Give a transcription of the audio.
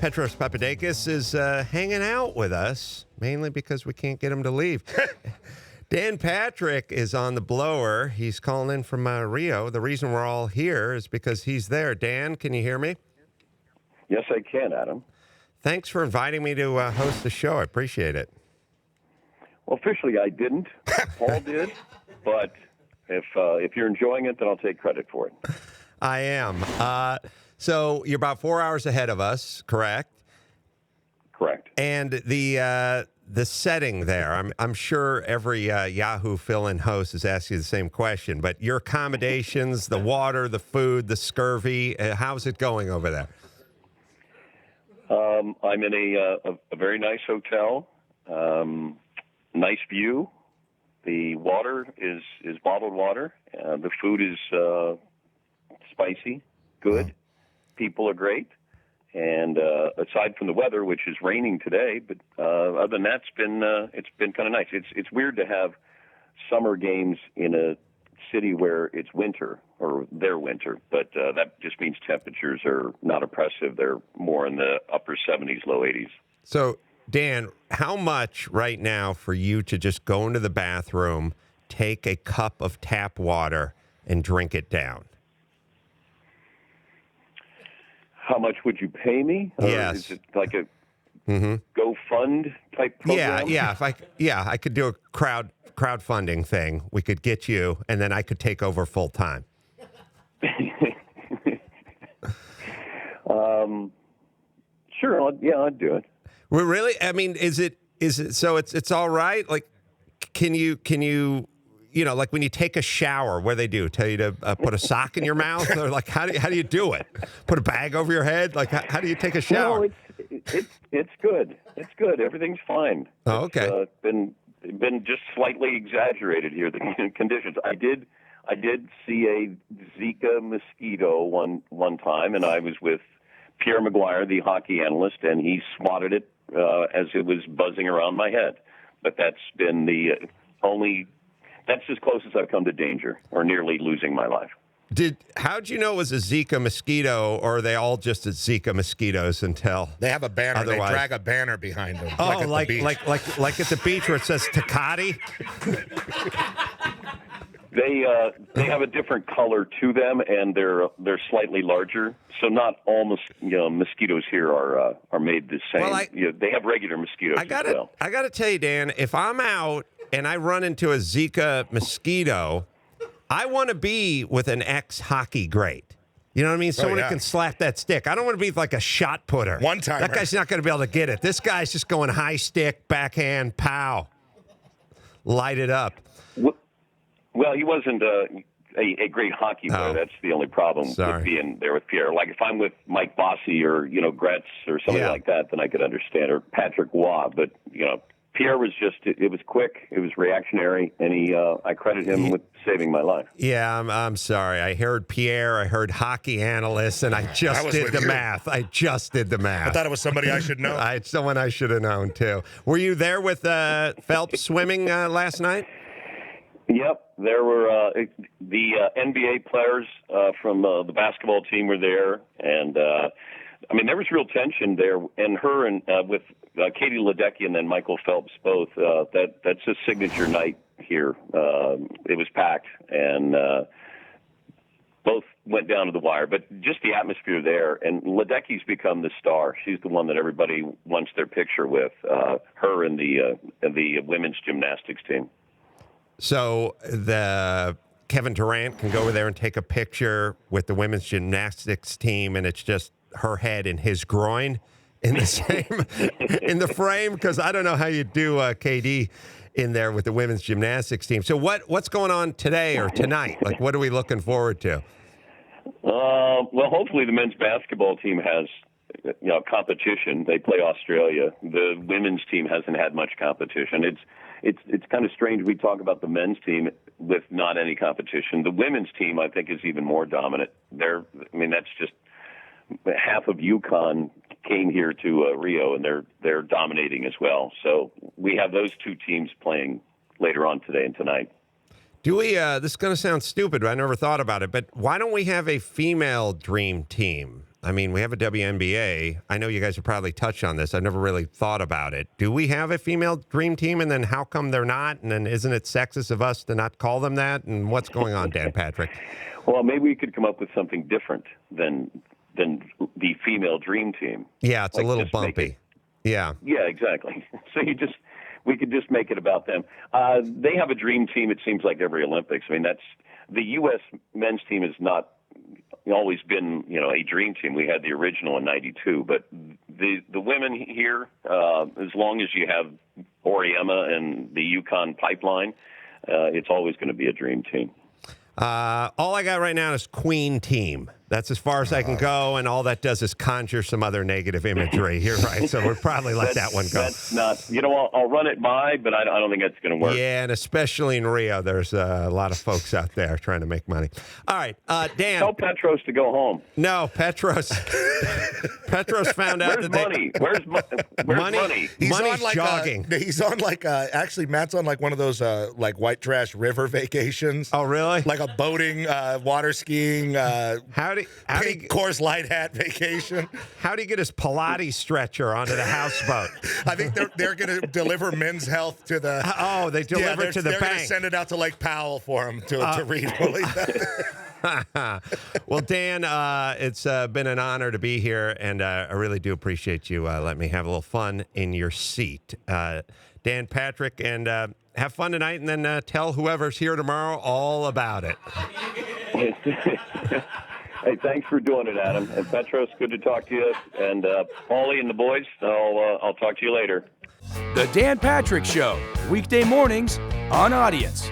Petros Papadakis is hanging out with us, mainly because we can't get him to leave. Dan Patrick is on the blower. He's calling in from Rio. The reason we're all here is because he's there. Dan, can you hear me? Yes, I can, Adam. Thanks for inviting me to host the show. I appreciate it. Well, officially, I didn't. Paul did, but if you're enjoying it, then I'll take credit for it. I am. So you're about 4 hours ahead of us, correct? Correct. And the setting there, I'm sure every Yahoo fill-in host is asking the same question, but your accommodations, the water, the food, the scurvy, how's it going over there? I'm in a very nice hotel. Nice view. The water is bottled water. The food is spicy, good. People are great. And aside from the weather, which is raining today, but other than that, it's been kind of nice. It's weird to have summer games in a city where it's winter, or their winter, but that just means temperatures are not oppressive. They're more in the upper 70s, low 80s. So, Dan, how much right now for you to just go into the bathroom, take a cup of tap water, and drink it down? How much would you pay me? Or yes. Is it like a GoFund type program? Yeah. I could do a crowdfunding thing. We could get you, and then I could take over full time. Sure. I'd do it. Well, really? I mean, is it so? It's all right. Like, can you? Like when you take a shower, what do they do? Tell you to put a sock in your mouth, or like how do you do it? Put a bag over your head? Like how do you take a shower? No, it's good. It's good. Everything's fine. Oh, okay. It's been just slightly exaggerated here, the conditions. I did see a Zika mosquito one time, and I was with Pierre McGuire, the hockey analyst, and he swatted it as it was buzzing around my head. But that's been the only. That's as close as I've come to danger or nearly losing my life. How'd you know it was a Zika mosquito, or are they all just Zika mosquitoes until they have a banner? Otherwise. They drag a banner behind them. Oh, like at the beach where it says Takati? They have a different color to them, and they're slightly larger. So not all mosquitoes here are made the same. Well, they have regular mosquitoes as well. I got to tell you, Dan, if I'm out and I run into a Zika mosquito, I want to be with an ex-hockey great. You know what I mean? Someone who can slap that stick. I don't want to be like a shot putter. One-timer. That guy's not going to be able to get it. This guy's just going high stick, backhand, pow. Light it up. Well, he wasn't a great hockey player. Oh. That's the only problem with being there with Pierre. Like if I'm with Mike Bossy or Gretz or somebody like that, then I could understand. Or Patrick Waugh, but Pierre was it was quick, it was reactionary, and I credit him with saving my life. Yeah, I'm sorry. I heard Pierre, I heard hockey analyst, and I just did the math. I thought it was somebody I should know. It's someone I should have known, too. Were you there with Phelps swimming last night? Yep, there were the NBA players from the basketball team were there, and there was real tension there, and her and with Katie Ledecky and then Michael Phelps both. That's a signature night here. It was packed, and both went down to the wire. But just the atmosphere there, and Ledecky's become the star. She's the one that everybody wants their picture with. Her and the women's gymnastics team. So the Kevin Durant can go over there and take a picture with the women's gymnastics team, and it's just her head and his groin in the same in the frame, because I don't know how you do KD in there with the women's gymnastics team. So what's going on today or tonight? Like, what are we looking forward to? Well, hopefully the men's basketball team has competition. They play Australia. The women's team hasn't had much competition. It's kind of strange we talk about the men's team with not any competition. The women's team, I think, is even more dominant. That's just half of UConn came here to Rio, and they're dominating as well. So we have those two teams playing later on today and tonight. Do we, this is going to sound stupid, but I never thought about it, but why don't we have a female dream team? I mean, we have a WNBA. I know you guys have probably touched on this. I've never really thought about it. Do we have a female dream team? And then how come they're not? And then isn't it sexist of us to not call them that? And what's going on, Dan Patrick? Well, maybe we could come up with something different than the female dream team. Yeah, it's a little bumpy. Yeah. Yeah, exactly. So we could just make it about them. They have a dream team, it seems like, every Olympics. I mean, the U.S. men's team has not always been, a dream team. We had the original in '92, but the women here, as long as you have Oriema and the Yukon pipeline, it's always going to be a dream team. All I got right now is Queen Team. That's as far as I can go, and all that does is conjure some other negative imagery. You're right, so we'll probably let that one go. That's not, I'll run it by, but I don't think that's going to work. Yeah, and especially in Rio, there's a lot of folks out there trying to make money. All right, Dan. Tell Petros to go home. No, Petros found out Where's that money? Where's money? Money's jogging. He's on actually Matt's on one of those white trash river vacations. Oh, really? Like a boating, water skiing, pink Coors Light hat vacation. How do you get his Pilates stretcher onto the houseboat? I think they're going to deliver Men's Health to the. Oh, they deliver to the bank. They're going to send it out to Lake Powell for him to read. Well, Dan, it's been an honor to be here, and I really do appreciate you letting me have a little fun in your seat. Dan Patrick, and have fun tonight, and then tell whoever's here tomorrow all about it. Hey, thanks for doing it, Adam. And Petros, good to talk to you. And Paulie and the boys, I'll talk to you later. The Dan Patrick Show, weekday mornings on Audience.